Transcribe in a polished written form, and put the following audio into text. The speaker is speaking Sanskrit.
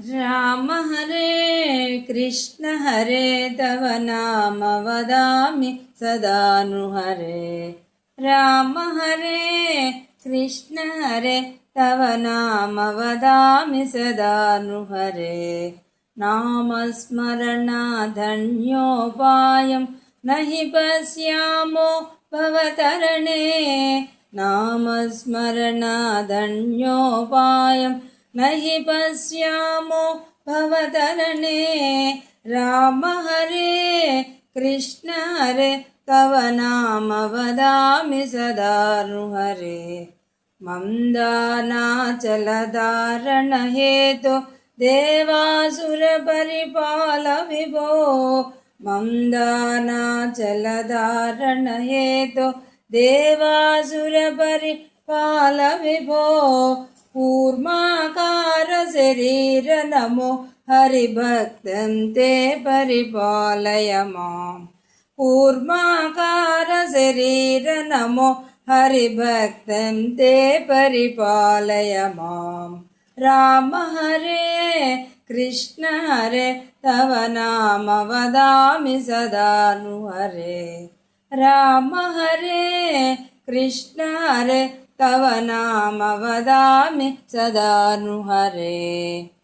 राम हरे कृष्ण हरे तव नाम वदामि सदा नृहरे। राम हरे कृष्ण हरे तव नाम वदामि सदा नृहरे। नामस्मरणाधन्योपायं न हि पश्यामो भवतरणे। नामस्मरणाधन्योपायं न हि पश्यामो भवतरणे। राम हरे कृष्ण हरे तव नाम वदामि सदा नृहरे। मन्दानाचलधारण हेतो देवासुरपरिपाल विभो। मन्दानाचलधारण हेतो देवासुरपरिपाल विभो। कूर्माकार शरीर नमो हरिभक्तं ते परिपालय माम्। कूर्माकार शरीर नमो हरिभक्तं ते परिपालय माम्। राम हरे कृष्ण हरे तव नाम वदामि सदा नृहरे। राम हरे कृष्ण हरे तव नाम वदामि सदा नृहरे।